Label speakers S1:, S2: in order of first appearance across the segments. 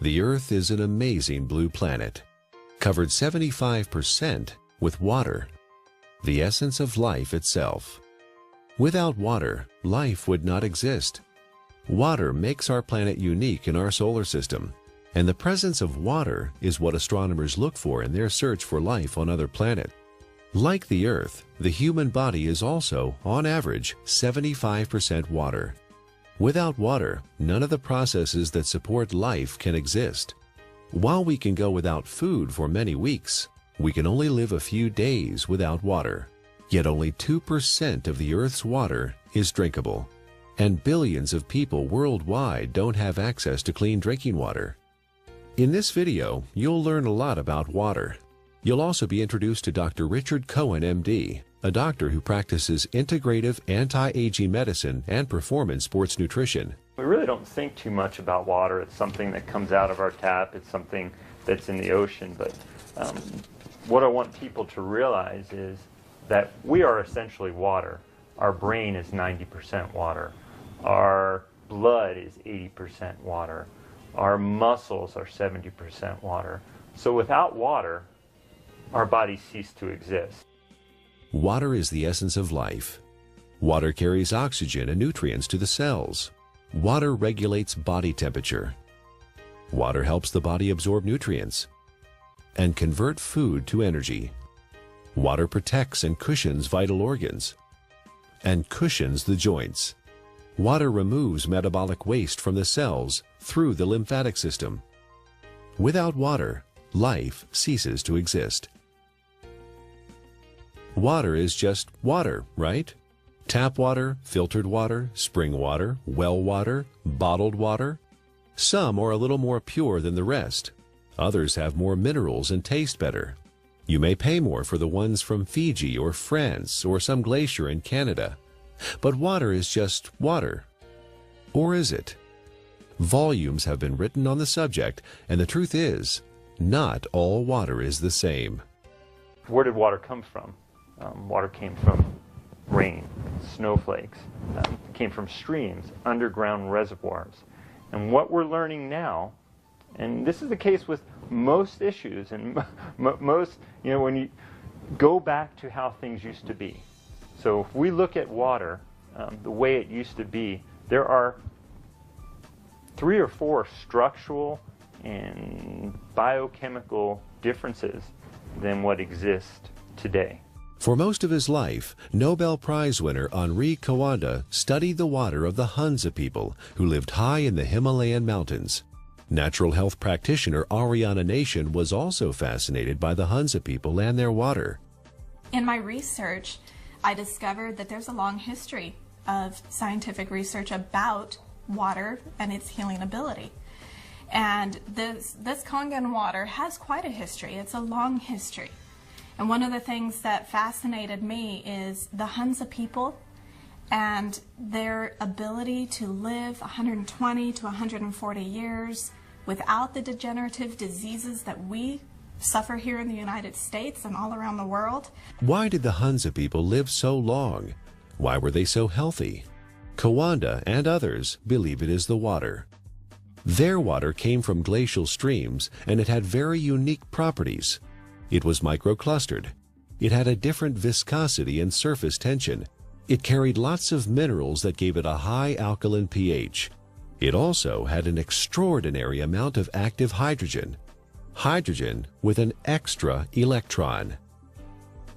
S1: The Earth is an amazing blue planet, covered 75% with water, the essence of life itself. Without water, life would not exist. Water makes our planet unique in our solar system, and the presence of water is what astronomers look for in their search for life on other planets. Like the Earth, the human body is also, on average, 75% water. Without water, none of the processes that support life can exist. While we can go without food for many weeks, we can only live a few days without water. Yet only 2% of the Earth's water is drinkable, and billions of people worldwide don't have access to clean drinking water. In this video, you'll learn a lot about water. You'll also be introduced to Dr. Richard Cohen, MD, a doctor who practices integrative anti-aging medicine and performance sports nutrition.
S2: We really don't think too much about water. It's something that comes out of our tap. It's something that's in the ocean. But what I want people to realize is that we are essentially water. Our brain is 90% water. Our blood is 80% water. Our muscles are 70% water. So without water, our bodies cease to exist.
S1: Water is the essence of life. Water carries oxygen and nutrients to the cells. Water regulates body temperature. Water helps the body absorb nutrients and convert food to energy. Water protects and cushions vital organs and cushions the joints. Water removes metabolic waste from the cells through the lymphatic system. Without water, life ceases to exist. Water is just water, right? Tap water, filtered water, spring water, well water, bottled water. Some are a little more pure than the rest. Others have more minerals and taste better. You may pay more for the ones from Fiji or France or some glacier in Canada. But water is just water. Or is it? Volumes have been written on the subject, and the truth is, not all water is the same.
S2: Where did water come from? Water came from rain, snowflakes, came from streams, underground reservoirs. And what we're learning now, and this is the case with most issues, and most, when you go back to how things used to be. So if we look at water, the way it used to be, there are 3 or 4 structural and biochemical differences than what exists today.
S1: For most of his life, Nobel Prize winner Henri Coanda studied the water of the Hunza people who lived high in the Himalayan mountains. Natural health practitioner Ariana Nation was also fascinated by the Hunza people and their water.
S3: In my research, I discovered that there's a long history of scientific research about water and its healing ability. And this Kangen water has quite a history. It's a long history. And one of the things that fascinated me is the Hunza people and their ability to live 120 to 140 years without the degenerative diseases that we suffer here in the United States and all around the world.
S1: Why did the Hunza people live so long? Why were they so healthy? Coanda and others believe it is the water. Their water came from glacial streams, and it had very unique properties. It was microclustered. It had a different viscosity and surface tension. It carried lots of minerals that gave it a high alkaline pH. It also had an extraordinary amount of active hydrogen. Hydrogen with an extra electron.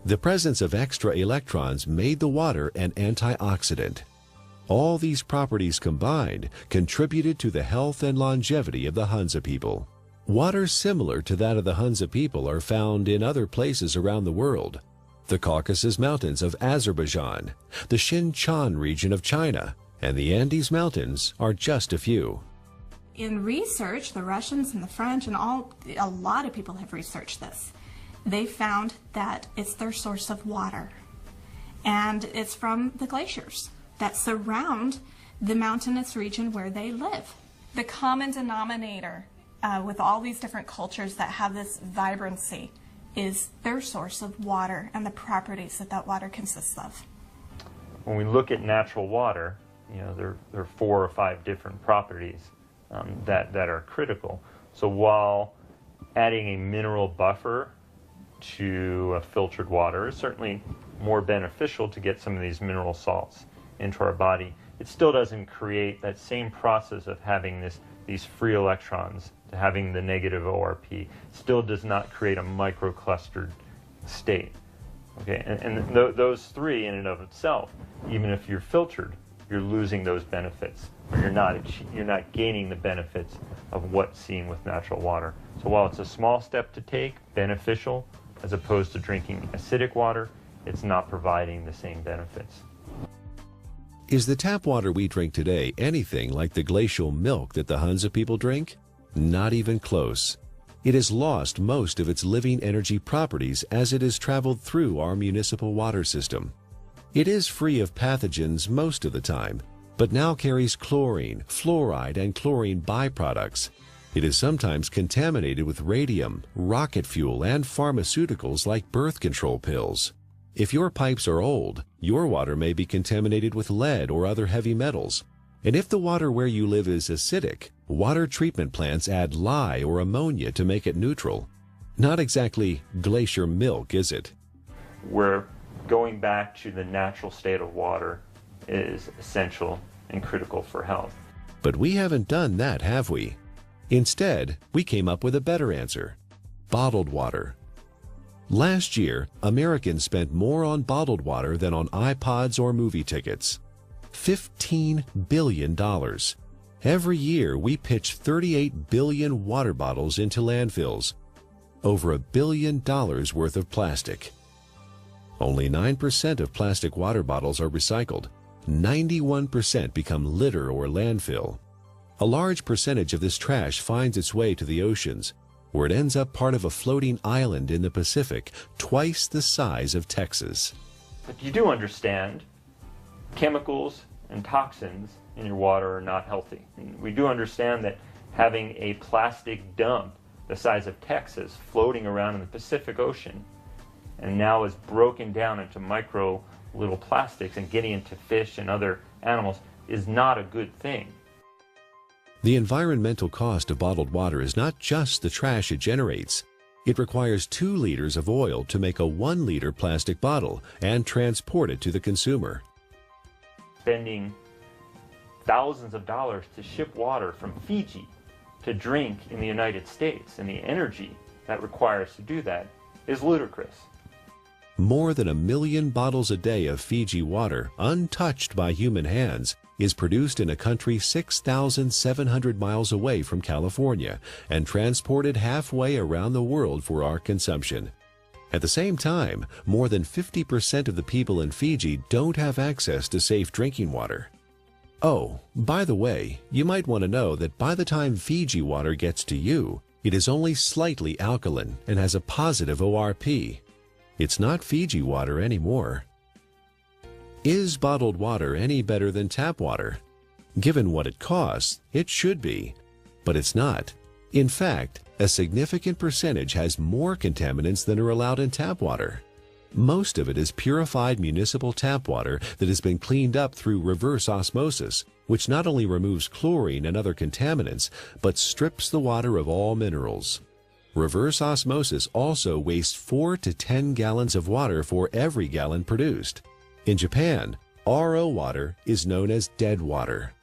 S1: The presence of extra electrons made the water an antioxidant. All these properties combined contributed to the health and longevity of the Hunza people. Water similar to that of the Hunza people are found in other places around the world. The Caucasus Mountains of Azerbaijan, the Xinjiang region of China, and the Andes Mountains are just a few.
S3: In research, the Russians and the French and a lot of people have researched this. They found that it's their source of water. And it's from the glaciers that surround the mountainous region where they live. The common denominator with all these different cultures that have this vibrancy is their source of water and the properties that that water consists of.
S2: When we look at natural water, there are 4 or 5 different properties that are critical. So while adding a mineral buffer to filtered water is certainly more beneficial to get some of these mineral salts into our body, it still doesn't create that same process of having these free electrons, to having the negative ORP, still does not create a microclustered state. Okay, and those three in and of itself, even if you're filtered, you're losing those benefits, or you're not gaining the benefits of what's seen with natural water. So while it's a small step to take, beneficial, as opposed to drinking acidic water, it's not providing the same benefits.
S1: Is the tap water we drink today anything like the glacial milk that the Hunza people drink? Not even close. It has lost most of its living energy properties as it has traveled through our municipal water system. It is free of pathogens most of the time, but now carries chlorine, fluoride, and chlorine byproducts. It is sometimes contaminated with radium, rocket fuel, and pharmaceuticals like birth control pills. If your pipes are old, your water may be contaminated with lead or other heavy metals. And if the water where you live is acidic, water treatment plants add lye or ammonia to make it neutral. Not exactly glacier milk, is it?
S2: Where going back to the natural state of water is essential and critical for health.
S1: But we haven't done that, have we? Instead, we came up with a better answer: bottled water. Last year, Americans spent more on bottled water than on iPods or movie tickets. $15 billion. Every year, we pitch 38 billion water bottles into landfills. Over $1 billion worth of plastic. Only 9% of plastic water bottles are recycled. 91% become litter or landfill. A large percentage of this trash finds its way to the oceans, where it ends up part of a floating island in the Pacific, twice the size of Texas.
S2: But you do understand chemicals and toxins in your water are not healthy. And we do understand that having a plastic dump the size of Texas floating around in the Pacific Ocean and now is broken down into micro little plastics and getting into fish and other animals is not a good thing.
S1: The environmental cost of bottled water is not just the trash it generates. It requires 2 liters of oil to make a 1-liter plastic bottle and transport it to the consumer.
S2: Spending thousands of dollars to ship water from Fiji to drink in the United States, and the energy that requires to do that is ludicrous.
S1: More than 1 million bottles a day of Fiji water, untouched by human hands, is produced in a country 6,700 miles away from California and transported halfway around the world for our consumption. At the same time, more than 50% of the people in Fiji don't have access to safe drinking water. Oh, by the way, you might want to know that by the time Fiji water gets to you, it is only slightly alkaline and has a positive ORP. It's not Fiji water anymore. Is bottled water any better than tap water? Given what it costs, it should be, but it's not. In fact, a significant percentage has more contaminants than are allowed in tap water. Most of it is purified municipal tap water that has been cleaned up through reverse osmosis, which not only removes chlorine and other contaminants, but strips the water of all minerals. Reverse osmosis also wastes 4 to 10 gallons of water for every gallon produced. In Japan, RO water is known as dead water.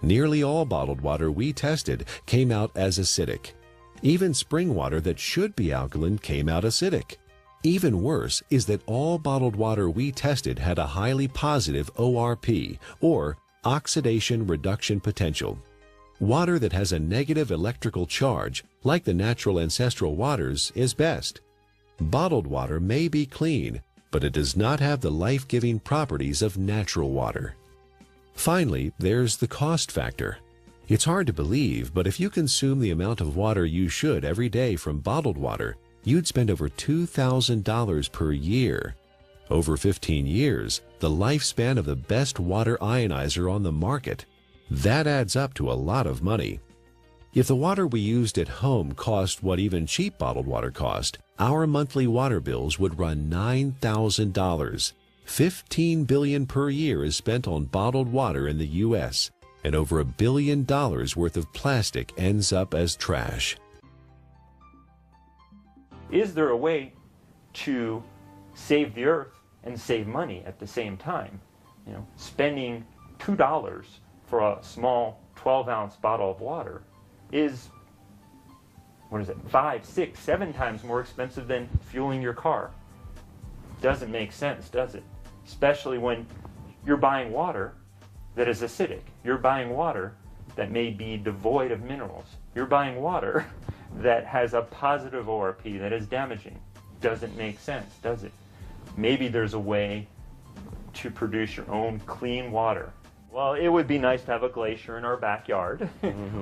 S1: Nearly all bottled water we tested came out as acidic. Even spring water that should be alkaline came out acidic. Even worse is that all bottled water we tested had a highly positive ORP, or oxidation reduction potential. Water that has a negative electrical charge, like the natural ancestral waters, is best. Bottled water may be clean, but it does not have the life-giving properties of natural water. Finally, there's the cost factor. It's hard to believe, but if you consume the amount of water you should every day from bottled water, you'd spend over $2,000 per year. Over 15 years, the lifespan of the best water ionizer on the market. That adds up to a lot of money. If the water we used at home cost what even cheap bottled water cost, our monthly water bills would run $9,000. $15 billion per year is spent on bottled water in the U.S. and over $1 billion worth of plastic ends up as trash.
S2: Is there a way to save the earth and save money at the same time? You know, spending $2 for a small 12-ounce bottle of water is, what is it, 5, 6, 7 times more expensive than fueling your car. Doesn't make sense, does it? Especially when you're buying water that is acidic. You're buying water that may be devoid of minerals. You're buying water that has a positive ORP that is damaging. Doesn't make sense, does it? Maybe there's a way to produce your own clean water. Well, it would be nice to have a glacier in our backyard,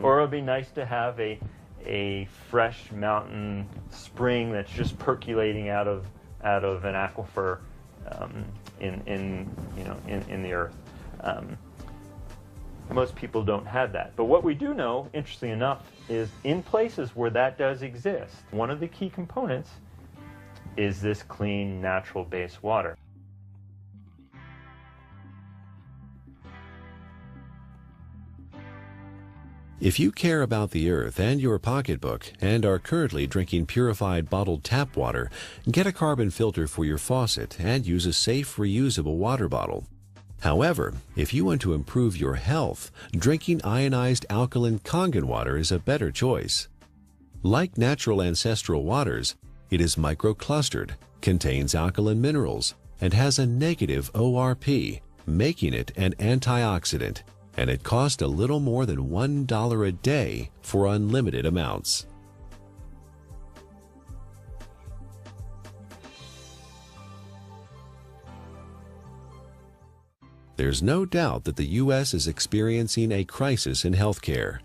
S2: or it would be nice to have a fresh mountain spring that's just percolating out of an aquifer in the earth. Most people don't have that. But what we do know, interestingly enough, is in places where that does exist, one of the key components is this clean, natural-based water.
S1: If you care about the earth and your pocketbook and are currently drinking purified bottled tap water, get a carbon filter for your faucet and use a safe, reusable water bottle. However, if you want to improve your health, drinking ionized alkaline Kangen water is a better choice. Like natural ancestral waters, it is microclustered, contains alkaline minerals, and has a negative ORP, making it an antioxidant, and it costs a little more than $1 a day for unlimited amounts. There's no doubt that the U.S. is experiencing a crisis in healthcare.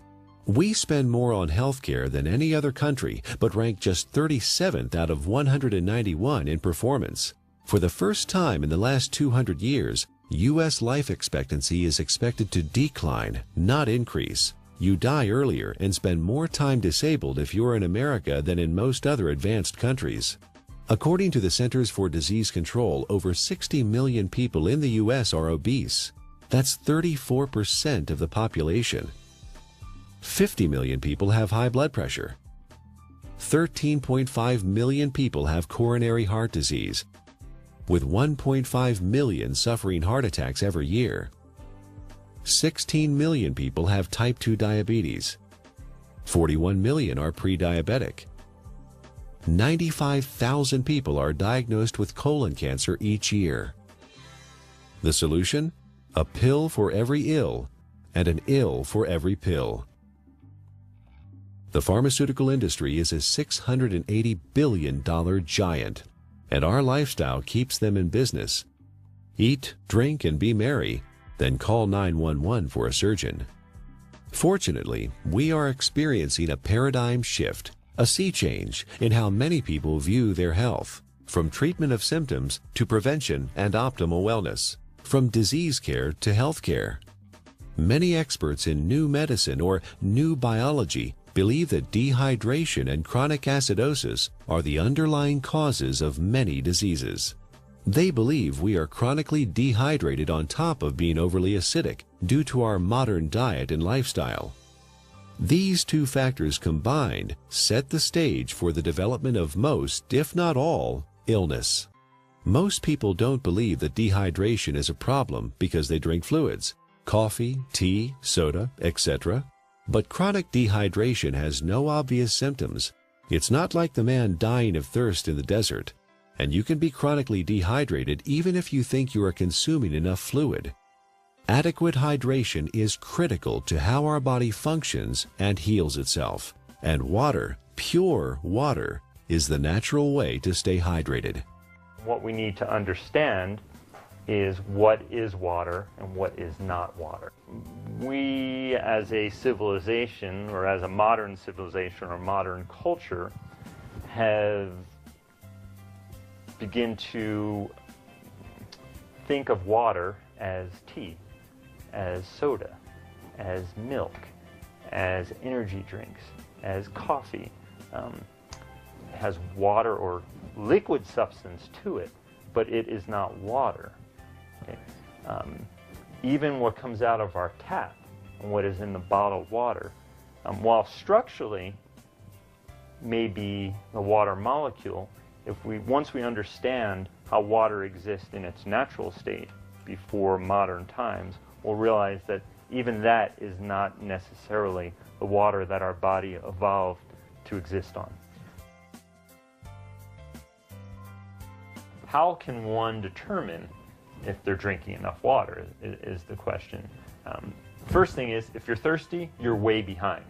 S1: We spend more on healthcare than any other country, but rank just 37th out of 191 in performance. For the first time in the last 200 years, U.S. life expectancy is expected to decline, not increase. You die earlier and spend more time disabled if you're in America than in most other advanced countries. According to the Centers for Disease Control, over 60 million people in the U.S. are obese. That's 34% of the population. 50 million people have high blood pressure. 13.5 million people have coronary heart disease, with 1.5 million suffering heart attacks every year. 16 million people have type 2 diabetes. 41 million are pre-diabetic. 95,000 people are diagnosed with colon cancer each year. The solution? A pill for every ill and an ill for every pill. The pharmaceutical industry is a $680 billion giant, and our lifestyle keeps them in business. Eat, drink, and be merry, then call 911 for a surgeon. Fortunately, we are experiencing a paradigm shift, a sea change in how many people view their health, from treatment of symptoms to prevention and optimal wellness, from disease care to health care. Many experts in new medicine or new biology believe that dehydration and chronic acidosis are the underlying causes of many diseases. They believe we are chronically dehydrated on top of being overly acidic due to our modern diet and lifestyle. These two factors combined set the stage for the development of most, if not all, illness. Most people don't believe that dehydration is a problem because they drink fluids, coffee, tea, soda, etc. But chronic dehydration has no obvious symptoms. It's not like the man dying of thirst in the desert, and you can be chronically dehydrated even if you think you are consuming enough fluid. Adequate hydration is critical to how our body functions and heals itself, and water, pure water, is the natural way to stay hydrated.
S2: What we need to understand is what is water and what is not water. We as a civilization, or as a modern civilization or modern culture, have begun to think of water as tea, as soda, as milk, as energy drinks, as coffee. It has water or liquid substance to it, but it is not water. Okay? Even what comes out of our tap and what is in the bottled water. While structurally may be the water molecule, once we understand how water exists in its natural state before modern times, we'll realize that even that is not necessarily the water that our body evolved to exist on. How can one determine if they're drinking enough water is the question. First thing is, if you're thirsty, you're way behind.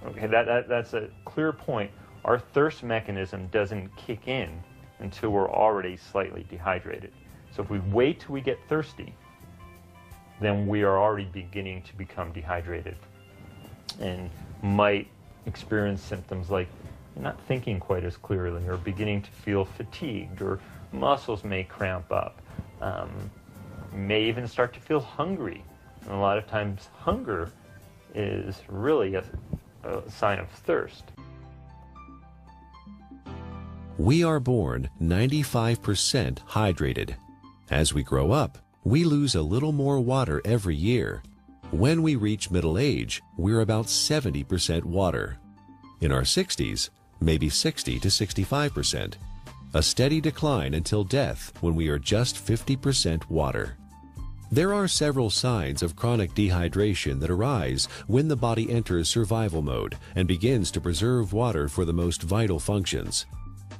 S2: Okay, that's a clear point. Our thirst mechanism doesn't kick in until we're already slightly dehydrated. So if we wait till we get thirsty, then we are already beginning to become dehydrated and might experience symptoms like not thinking quite as clearly, or beginning to feel fatigued, or muscles may cramp up, may even start to feel hungry. And a lot of times hunger is really a sign of thirst.
S1: We are born 95% hydrated. As we grow up, we lose a little more water every year. When we reach middle age, we're about 70% water. In our 60s, maybe 60 to 65%. A steady decline until death when we are just 50% water. There are several signs of chronic dehydration that arise when the body enters survival mode and begins to preserve water for the most vital functions.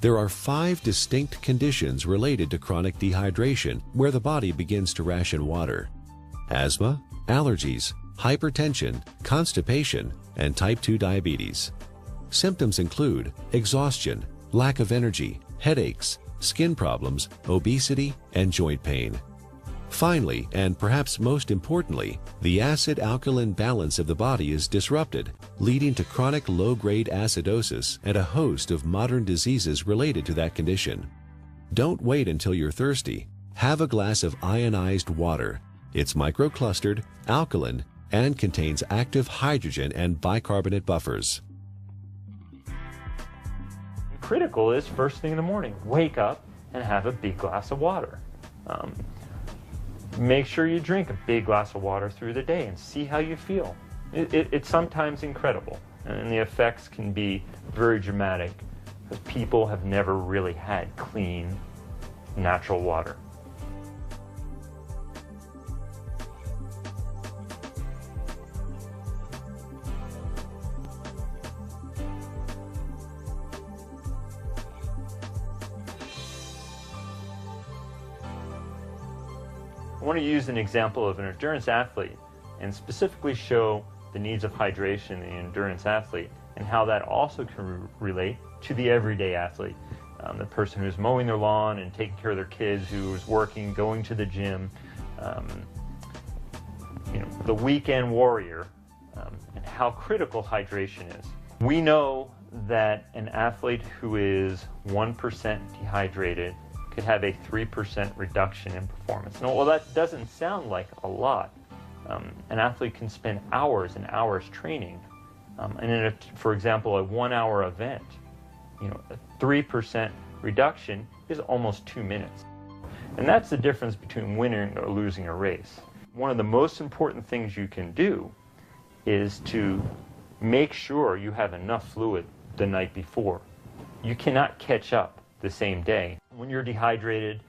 S1: There are 5 distinct conditions related to chronic dehydration where the body begins to ration water: asthma, allergies, hypertension, constipation, and type 2 diabetes. Symptoms include exhaustion, lack of energy, headaches, skin problems, obesity, and joint pain. Finally, and perhaps most importantly, the acid-alkaline balance of the body is disrupted, leading to chronic low-grade acidosis and a host of modern diseases related to that condition. Don't wait until you're thirsty. Have a glass of ionized water. It's microclustered, alkaline, and contains active hydrogen and bicarbonate buffers.
S2: Critical is first thing in the morning. Wake up and have a big glass of water. Make sure you drink a big glass of water through the day and see how you feel. It's sometimes incredible, and the effects can be very dramatic because people have never really had clean, natural water. I want to use an example of an endurance athlete and specifically show the needs of hydration in the endurance athlete and how that also can relate to the everyday athlete. The person who's mowing their lawn and taking care of their kids, who is working, going to the gym, the weekend warrior, and how critical hydration is. We know that an athlete who is 1% dehydrated could have a 3% reduction in performance. Now, well, that doesn't sound like a lot. An athlete can spend hours and hours training, and in for example, a 1-hour event, a 3% reduction is almost 2 minutes. And that's the difference between winning or losing a race. One of the most important things you can do is to make sure you have enough fluid the night before. You cannot catch up the same day. When you're dehydrated,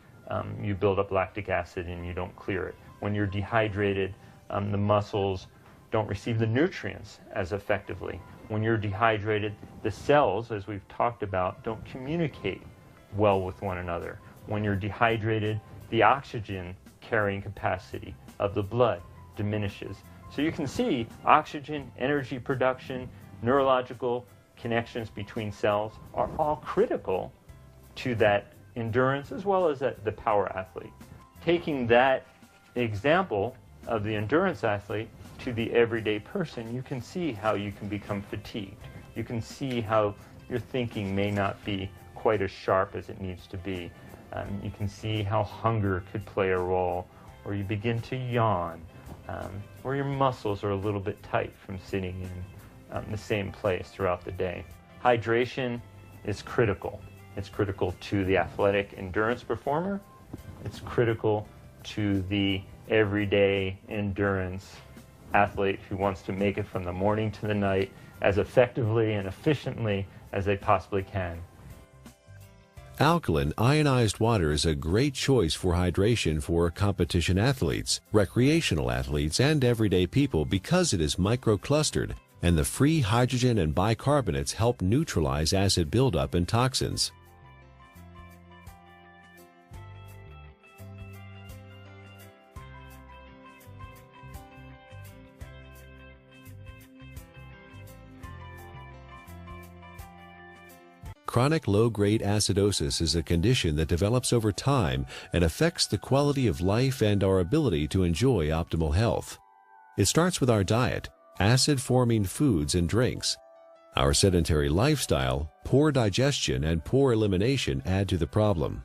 S2: you build up lactic acid and you don't clear it. When you're dehydrated, the muscles don't receive the nutrients as effectively. When you're dehydrated, the cells, as we've talked about, don't communicate well with one another. When you're dehydrated, the oxygen carrying capacity of the blood diminishes. So you can see oxygen, energy production, neurological connections between cells are all critical to that endurance as well as the power athlete. Taking that example of the endurance athlete to the everyday person, you can see how you can become fatigued. You can see how your thinking may not be quite as sharp as it needs to be. You can see how hunger could play a role, or you begin to yawn, or your muscles are a little bit tight from sitting in the same place throughout the day. Hydration is critical. It's critical to the athletic endurance performer. It's critical to the everyday endurance athlete who wants to make it from the morning to the night as effectively and efficiently as they possibly can.
S1: Alkaline ionized water is a great choice for hydration for competition athletes, recreational athletes, and everyday people because it is microclustered, and the free hydrogen and bicarbonates help neutralize acid buildup and toxins. Chronic low-grade acidosis is a condition that develops over time and affects the quality of life and our ability to enjoy optimal health. It starts with our diet, acid-forming foods and drinks. Our sedentary lifestyle, poor digestion, and poor elimination add to the problem.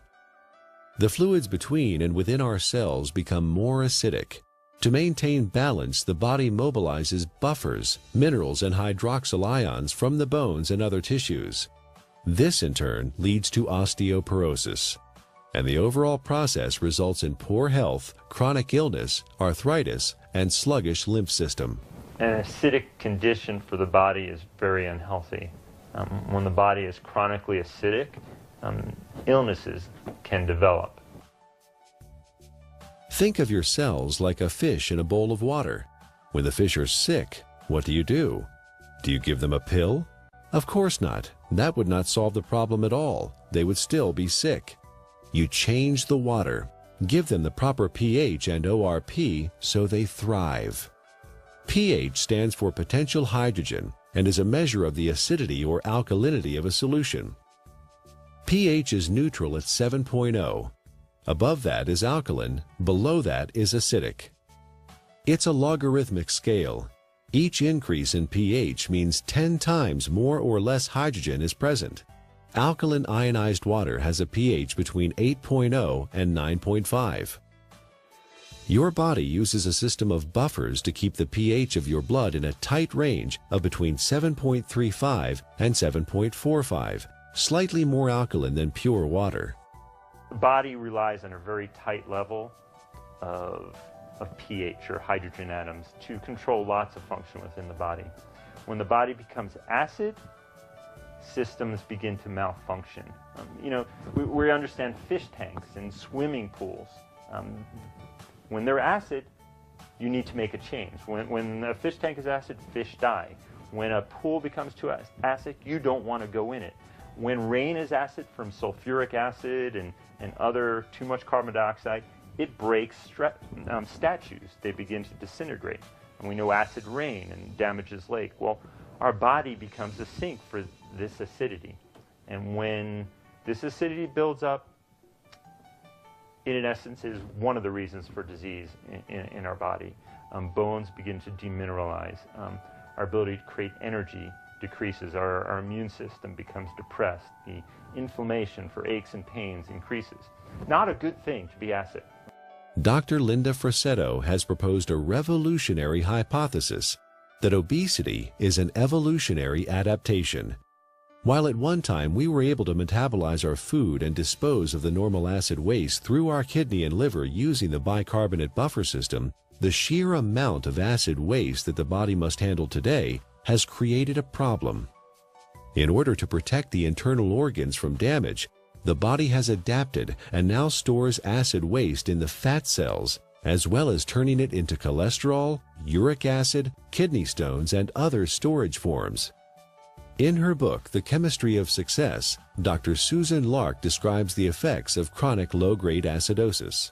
S1: The fluids between and within our cells become more acidic. To maintain balance, the body mobilizes buffers, minerals, and hydroxyl ions from the bones and other tissues. This, in turn, leads to osteoporosis, and the overall process results in poor health, chronic illness, arthritis, and sluggish lymph system.
S2: An acidic condition for the body is very unhealthy. When the body is chronically acidic, illnesses can develop.
S1: Think of your cells like a fish in a bowl of water. When the fish are sick, what do? Do you give them a pill? Of course not. That would not solve the problem at all. They would still be sick. You change the water, give them the proper pH and ORP so they thrive. pH stands for potential hydrogen and is a measure of the acidity or alkalinity of a solution. pH is neutral at 7.0. Above that is alkaline, below that is acidic. It's a logarithmic scale. Each increase in pH means 10 times more or less hydrogen is present. Alkaline ionized water has a pH between 8.0 and 9.5. Your body uses a system of buffers to keep the pH of your blood in a tight range of between 7.35 and 7.45, slightly more alkaline than pure water.
S2: The body relies on a very tight level of pH, or hydrogen atoms, to control lots of function within the body. When the body becomes acid, systems begin to malfunction. We understand fish tanks and swimming pools. When they're acid, you need to make a change. When a fish tank is acid, fish die. When a pool becomes too acid, you don't want to go in it. When rain is acid from sulfuric acid and other too much carbon dioxide, it breaks statues. They begin to disintegrate. And we know acid rain and damages lake. Well, our body becomes a sink for this acidity. And when this acidity builds up, it in essence is one of the reasons for disease in our body. Bones begin to demineralize. Our ability to create energy decreases. Our immune system becomes depressed. The inflammation for aches and pains increases. Not a good thing to be acid.
S1: Dr. Linda Frassetto has proposed a revolutionary hypothesis that obesity is an evolutionary adaptation. While at one time we were able to metabolize our food and dispose of the normal acid waste through our kidney and liver using the bicarbonate buffer system, the sheer amount of acid waste that the body must handle today has created a problem. In order to protect the internal organs from damage, the body has adapted and now stores acid waste in the fat cells, as well as turning it into cholesterol, uric acid, kidney stones, and other storage forms. In her book, The Chemistry of Success, Dr. Susan Lark describes the effects of chronic low-grade acidosis.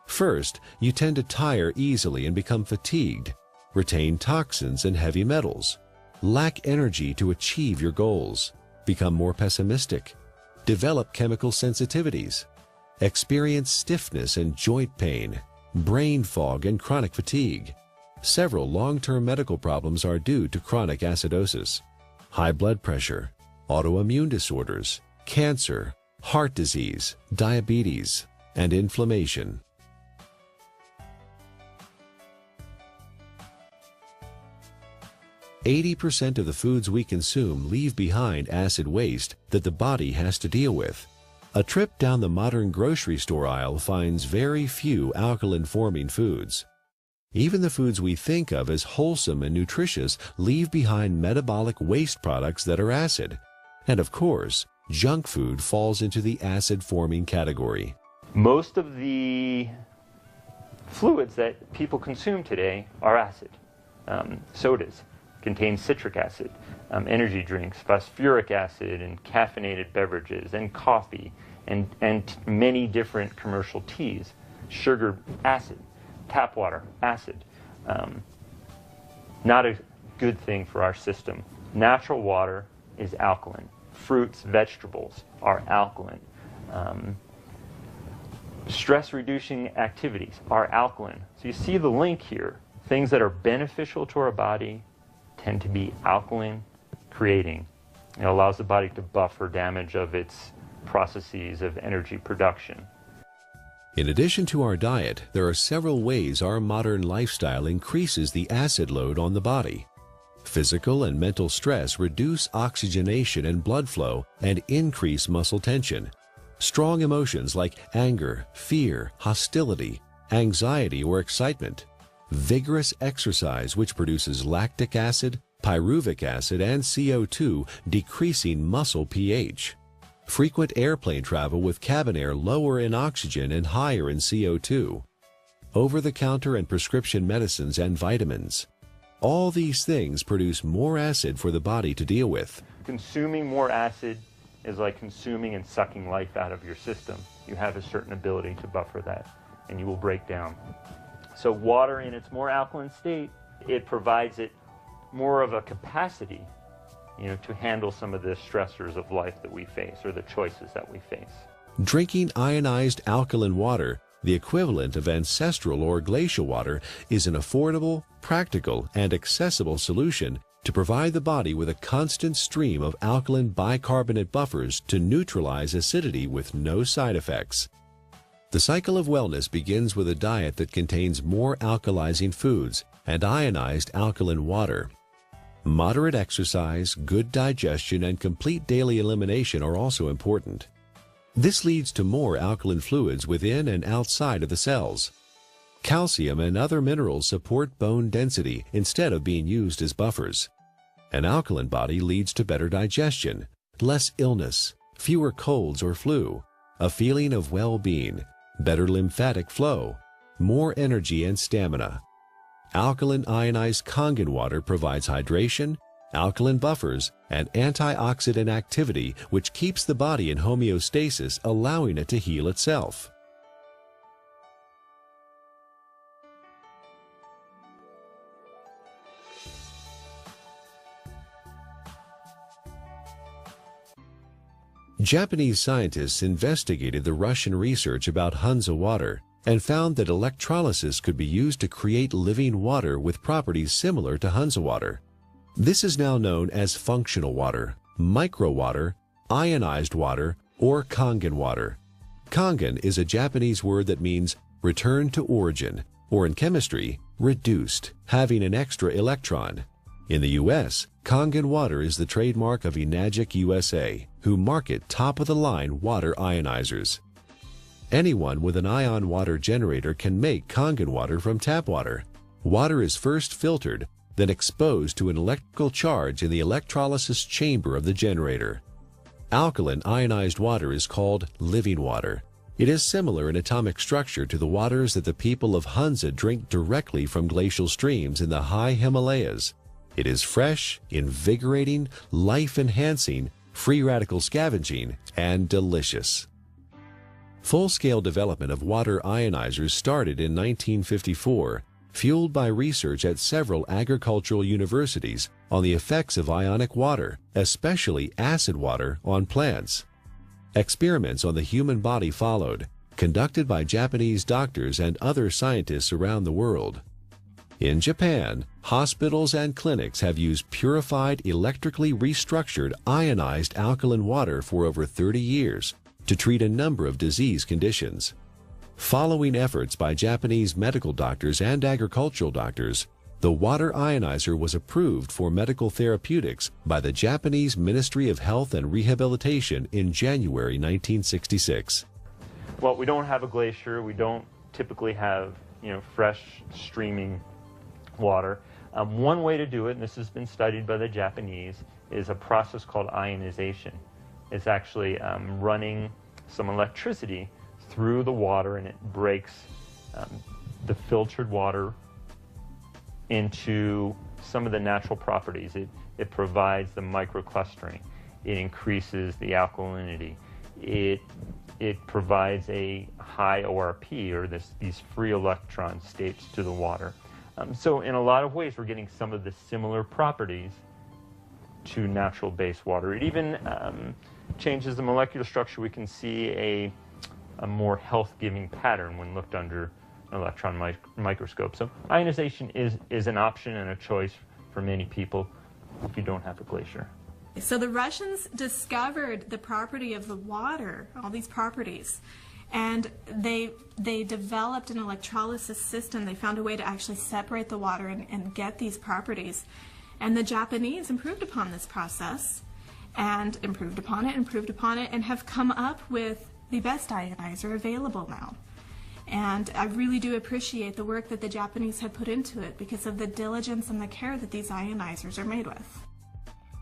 S1: First, you tend to tire easily and become fatigued, retain toxins and heavy metals, lack energy to achieve your goals, become more pessimistic, develop chemical sensitivities, experience stiffness and joint pain, brain fog, and chronic fatigue. Several long-term medical problems are due to chronic acidosis: high blood pressure, autoimmune disorders, cancer, heart disease, diabetes, and inflammation. %80 of the foods we consume leave behind acid waste that the body has to deal with. A trip down the modern grocery store aisle finds very few alkaline-forming foods. Even the foods we think of as wholesome and nutritious leave behind metabolic waste products that are acid. And of course, junk food falls into the acid-forming category.
S2: Most of the fluids that people consume today are acid. Sodas contain citric acid, energy drinks, phosphoric acid, and caffeinated beverages, and coffee, and many different commercial teas. Sugar, acid. Tap water, acid. Not a good thing for our system. Natural water is alkaline. Fruits, vegetables are alkaline. Stress-reducing activities are alkaline. So you see the link here. Things that are beneficial to our body tend to be alkaline creating. It allows the body to buffer damage of its processes of energy production.
S1: In addition to our diet, there are several ways our modern lifestyle increases the acid load on the body. Physical and mental stress reduce oxygenation and blood flow and increase muscle tension. Strong emotions like anger, fear, hostility, anxiety, or excitement. Vigorous exercise, which produces lactic acid, pyruvic acid, and CO2, decreasing muscle pH. Frequent airplane travel with cabin air lower in oxygen and higher in CO2. Over-the-counter and prescription medicines and vitamins. All these things produce more acid for the body to deal with.
S2: Consuming more acid is like consuming and sucking life out of your system. You have a certain ability to buffer that, and you will break down. So water in its more alkaline state, it provides it more of a capacity, to handle some of the stressors of life that we face, or the choices that we face.
S1: Drinking ionized alkaline water, the equivalent of ancestral or glacial water, is an affordable, practical, and accessible solution to provide the body with a constant stream of alkaline bicarbonate buffers to neutralize acidity with no side effects. The cycle of wellness begins with a diet that contains more alkalizing foods and ionized alkaline water. Moderate exercise, good digestion, and complete daily elimination are also important. This leads to more alkaline fluids within and outside of the cells. Calcium and other minerals support bone density instead of being used as buffers. An alkaline body leads to better digestion, less illness, fewer colds or flu, a feeling of well-being, better lymphatic flow, more energy and stamina. Alkaline ionized Kangen water provides hydration, alkaline buffers, and antioxidant activity, which keeps the body in homeostasis, allowing it to heal itself. Japanese scientists investigated the Russian research about Hansa water and found that electrolysis could be used to create living water with properties similar to Hansa water. This is now known as functional water, micro water, ionized water, or Kangen water. Kangen is a Japanese word that means return to origin, or in chemistry, reduced, having an extra electron. In the U.S., Kangen water is the trademark of Enagic USA, who market top-of-the-line water ionizers. Anyone with an ion water generator can make Kangen water from tap water. Water is first filtered, then exposed to an electrical charge in the electrolysis chamber of the generator. Alkaline ionized water is called living water. It is similar in atomic structure to the waters that the people of Hansa drink directly from glacial streams in the high Himalayas. It is fresh, invigorating, life-enhancing, free radical scavenging, and delicious. Full-scale development of water ionizers started in 1954, fueled by research at several agricultural universities on the effects of ionic water, especially acid water, on plants. Experiments on the human body followed, conducted by Japanese doctors and other scientists around the world. In Japan, hospitals and clinics have used purified, electrically restructured, ionized alkaline water for over 30 years to treat a number of disease conditions. Following efforts by Japanese medical doctors and agricultural doctors, the water ionizer was approved for medical therapeutics by the Japanese Ministry of Health and Rehabilitation in January 1966.
S2: Well, we don't have a glacier. We don't typically have fresh streaming water. One way to do it, and this has been studied by the Japanese, is a process called ionization. It's actually running some electricity through the water, and it breaks the filtered water into some of the natural properties. It provides the microclustering. It increases the alkalinity. It provides a high ORP, or these free electron states, to the water. So in a lot of ways, we're getting some of the similar properties to natural base water. It even changes the molecular structure. We can see a more health-giving pattern when looked under an electron microscope. So ionization is an option and a choice for many people if you don't have a glacier.
S3: So the Russians discovered the property of the water, all these properties, and they developed an electrolysis system. They found a way to actually separate the water and get these properties. And the Japanese improved upon this process and improved upon it, and have come up with the best ionizer available now. And I really do appreciate the work that the Japanese have put into it because of the diligence and the care that these ionizers are made with.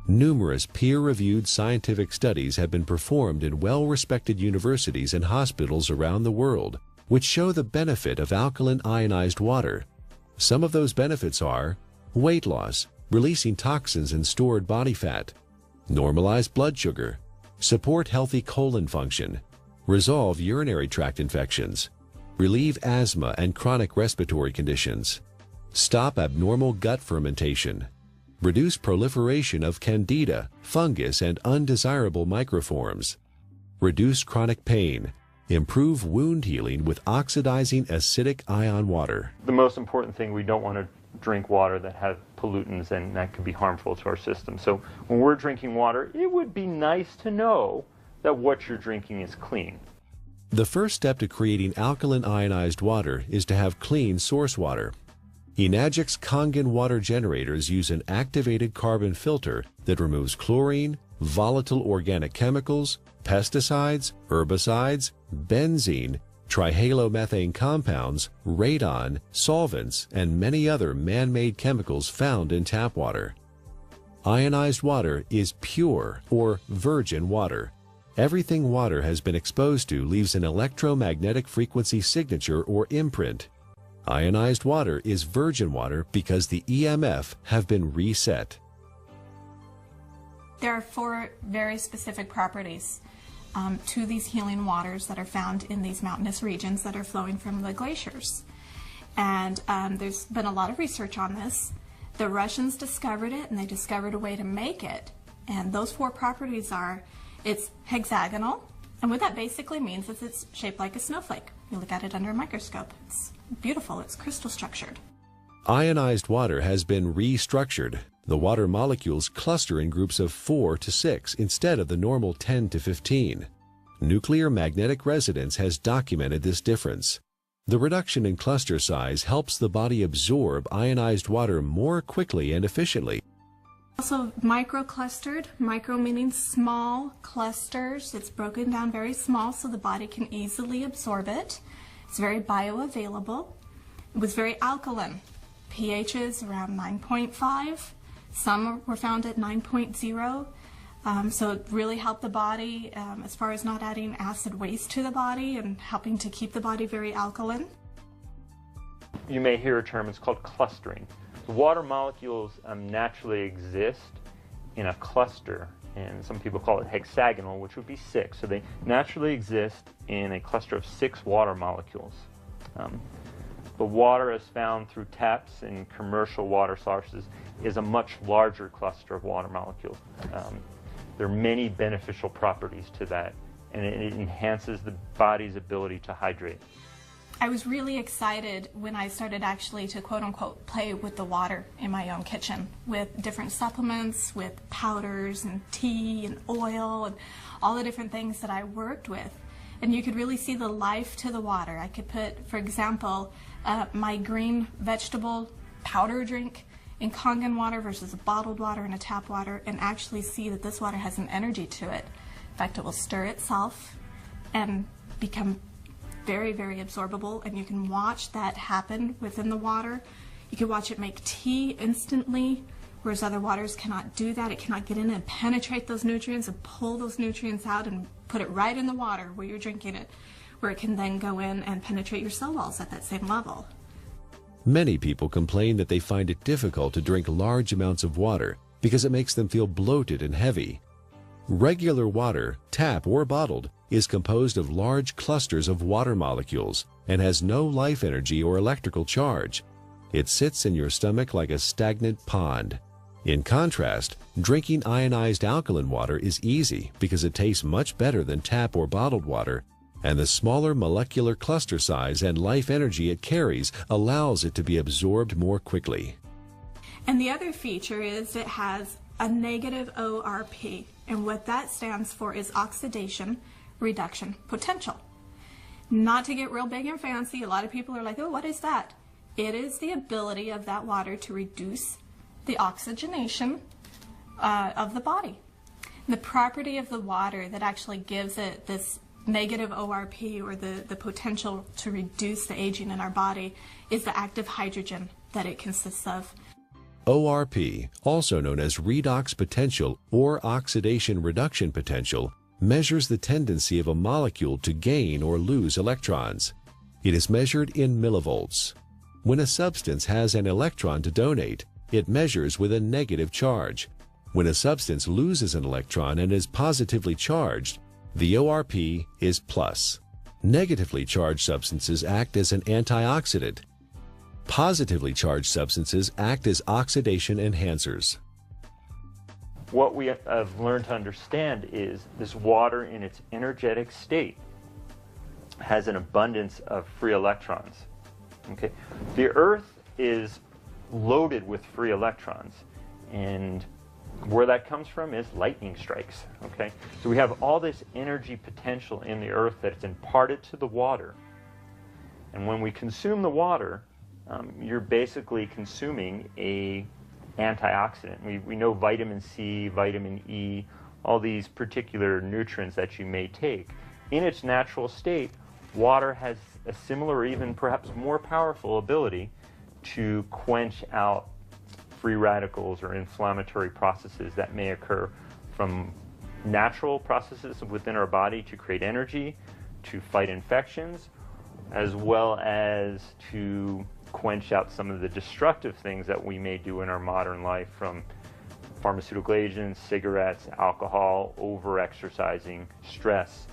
S1: Numerous peer-reviewed scientific studies have been performed in well-respected universities and hospitals around the world, which show the benefit of alkaline ionized water. Some of those benefits are weight loss, releasing toxins and stored body fat, normalize blood sugar, support healthy colon function, resolve urinary tract infections, relieve asthma and chronic respiratory conditions, stop abnormal gut fermentation, reduce proliferation of candida, fungus, and undesirable microforms, reduce chronic pain, improve wound healing with oxidizing acidic ion water.
S2: The most important thing, we don't want to drink water that has pollutants, and that can be harmful to our system. So when we're drinking water, it would be nice to know that what you're drinking is clean.
S1: The first step to creating alkaline ionized water is to have clean source water. Enagic's Kangen water generators use an activated carbon filter that removes chlorine, volatile organic chemicals, pesticides, herbicides, benzene, trihalomethane compounds, radon, solvents, and many other man-made chemicals found in tap water. Ionized water is pure or virgin water. Everything water has been exposed to leaves an electromagnetic frequency signature or imprint. Ionized water is virgin water because the EMF have been reset.
S3: There are 4 very specific properties to these healing waters that are found in these mountainous regions that are flowing from the glaciers. And there's been a lot of research on this. The Russians discovered it, and they discovered a way to make it. And those 4 properties are, it's hexagonal, and what that basically means is it's shaped like a snowflake. You look at it under a microscope. It's beautiful. It's crystal structured.
S1: Ionized water has been restructured. The water molecules cluster in groups of 4 to 6 instead of the normal 10 to 15. Nuclear magnetic resonance has documented this difference. The reduction in cluster size helps the body absorb ionized water more quickly and efficiently.
S3: Also microclustered, micro meaning small clusters. It's broken down very small so the body can easily absorb it. It's very bioavailable. It was very alkaline. pH is around 9.5. Some were found at 9.0. So it really helped the body as far as not adding acid waste to the body and helping to keep the body very alkaline.
S2: You may hear a term, it's called clustering. The water molecules naturally exist in a cluster, and some people call it hexagonal, which would be 6. So they naturally exist in a cluster of 6 water molecules. The water as found through taps and commercial water sources is a much larger cluster of water molecules. There are many beneficial properties to that, and it enhances the body's ability to hydrate.
S3: I was really excited when I started actually to quote-unquote play with the water in my own kitchen with different supplements, with powders and tea and oil and all the different things that I worked with. And you could really see the life to the water. I could put, for example, my green vegetable powder drink in Kangen water versus a bottled water and a tap water, and actually see that this water has an energy to it. In fact, it will stir itself and become very, very absorbable, and you can watch that happen within the water. You can watch it make tea instantly, whereas other waters cannot do that. It cannot get in and penetrate those nutrients and pull those nutrients out and put it right in the water where you're drinking it, where it can then go in and penetrate your cell walls at that same level.
S1: Many people complain that they find it difficult to drink large amounts of water because it makes them feel bloated and heavy. Regular water, tap or bottled, is composed of large clusters of water molecules and has no life energy or electrical charge. It sits in your stomach like a stagnant pond. In contrast, drinking ionized alkaline water is easy because it tastes much better than tap or bottled water, and the smaller molecular cluster size and life energy it carries allows it to be absorbed more quickly.
S3: And the other feature is it has a negative ORP, and what that stands for is oxidation reduction potential. Not to get real big and fancy, a lot of people are like, oh, what is that? It is the ability of that water to reduce the oxygenation of the body. And the property of the water that actually gives it this negative ORP, or the potential to reduce the aging in our body, is the active hydrogen that it consists of.
S1: ORP, also known as redox potential or oxidation reduction potential, measures the tendency of a molecule to gain or lose electrons. It is measured in millivolts. When a substance has an electron to donate, it measures with a negative charge. When a substance loses an electron and is positively charged, the ORP is plus. Negatively charged substances act as an antioxidant. Positively charged substances act as oxidation enhancers.
S2: What we have learned to understand is this water in its energetic state has an abundance of free electrons. Okay? The Earth is loaded with free electrons, and where that comes from is lightning strikes. Okay? So we have all this energy potential in the Earth that's imparted to the water. And when we consume the water, you're basically consuming a antioxidant. We know vitamin C, vitamin E, all these particular nutrients that you may take. In its natural state, water has a similar, or even perhaps more powerful ability to quench out free radicals or inflammatory processes that may occur from natural processes within our body to create energy, to fight infections, as well as to quench out some of the destructive things that we may do in our modern life, from pharmaceutical agents, cigarettes, alcohol, over-exercising, stress.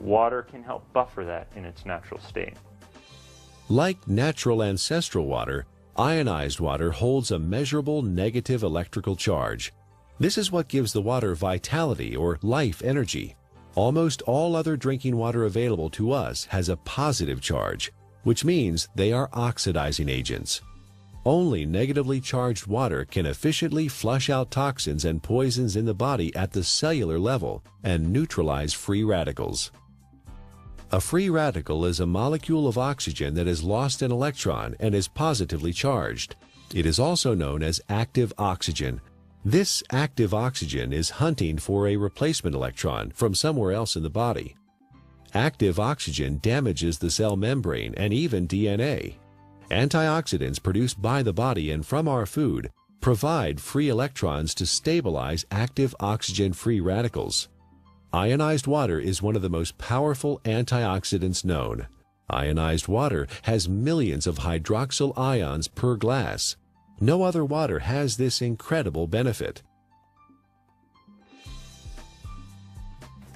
S2: Water can help buffer that in its natural state.
S1: Like natural ancestral water, ionized water holds a measurable negative electrical charge. This is what gives the water vitality or life energy. Almost all other drinking water available to us has a positive charge, which means they are oxidizing agents. Only negatively charged water can efficiently flush out toxins and poisons in the body at the cellular level and neutralize free radicals. A free radical is a molecule of oxygen that has lost an electron and is positively charged. It is also known as active oxygen. This active oxygen is hunting for a replacement electron from somewhere else in the body. Active oxygen damages the cell membrane and even DNA. Antioxidants produced by the body and from our food provide free electrons to stabilize active oxygen-free radicals. Ionized water is one of the most powerful antioxidants known. Ionized water has millions of hydroxyl ions per glass. No other water has this incredible benefit.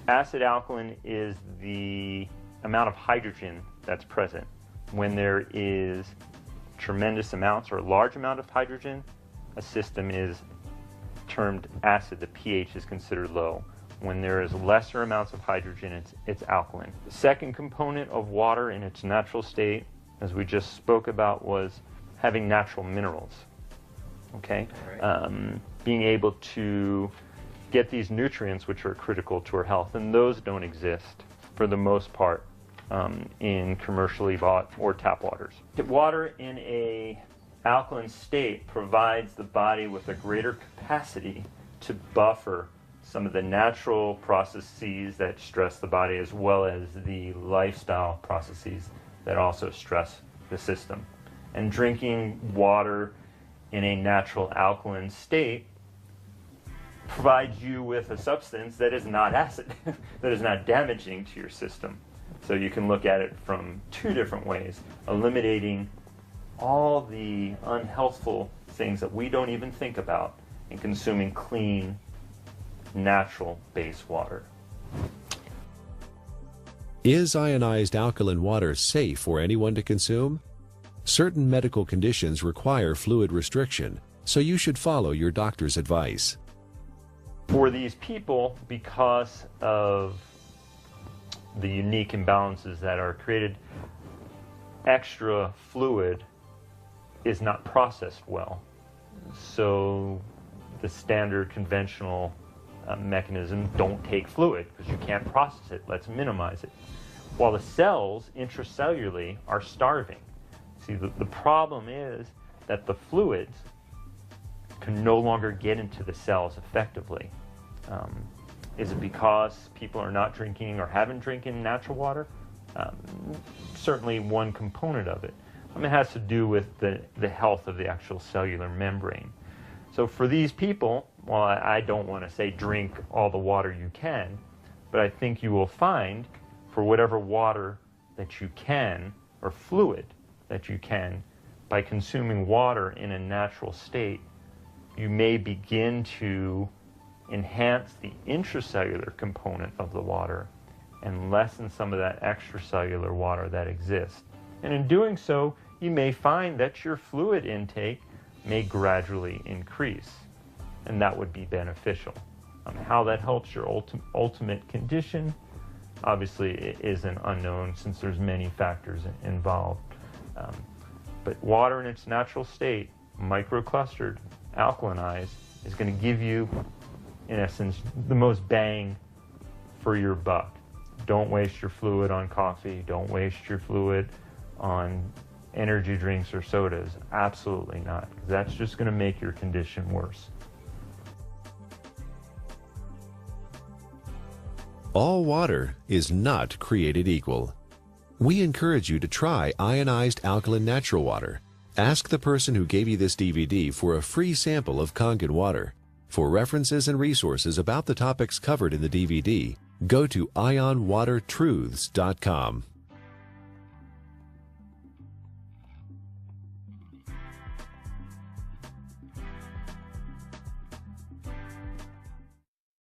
S2: Acid alkaline is the amount of hydrogen that's present. When there is tremendous amounts or a large amount of hydrogen, a system is termed acid. The pH is considered low. When there is lesser amounts of hydrogen, it's alkaline. The second component of water in its natural state, as we just spoke about, was having natural minerals. Okay? Being able to get these nutrients which are critical to our health, and those don't exist for the most part in commercially bought or tap waters. Water in a alkaline state provides the body with a greater capacity to buffer some of the natural processes that stress the body, as well as the lifestyle processes that also stress the system. And drinking water in a natural alkaline state provides you with a substance that is not acid, that is not damaging to your system. So you can look at it from two different ways, eliminating all the unhealthful things that we don't even think about and consuming clean, natural base water.
S1: Is ionized alkaline water safe for anyone to consume? Certain medical conditions require fluid restriction, so you should follow your doctor's advice.
S2: For these people, because of the unique imbalances that are created, extra fluid is not processed well. So the standard conventional mechanism, don't take fluid because you can't process it. Let's minimize it. While the cells intracellularly are starving. See, the problem is that the fluids can no longer get into the cells effectively. Is it because people are not drinking or haven't drinking natural water? Certainly one component of it. It has to do with the health of the actual cellular membrane. So for these people, well, I don't want to say drink all the water you can, but I think you will find for whatever water that you can, or fluid that you can, by consuming water in a natural state, you may begin to enhance the intracellular component of the water and lessen some of that extracellular water that exists. And in doing so, you may find that your fluid intake may gradually increase, and that would be beneficial. How that helps your ultimate condition, obviously it is an unknown since there's many factors involved. But water in its natural state, microclustered, alkalinized, is going to give you, in essence, the most bang for your buck. Don't waste your fluid on coffee. Don't waste your fluid on energy drinks or sodas. Absolutely not. That's just going to make your condition worse.
S1: All water is not created equal. We encourage you to try ionized alkaline natural water. Ask the person who gave you this DVD for a free sample of Kangen water. For references and resources about the topics covered in the DVD, go to ionwatertruths.com.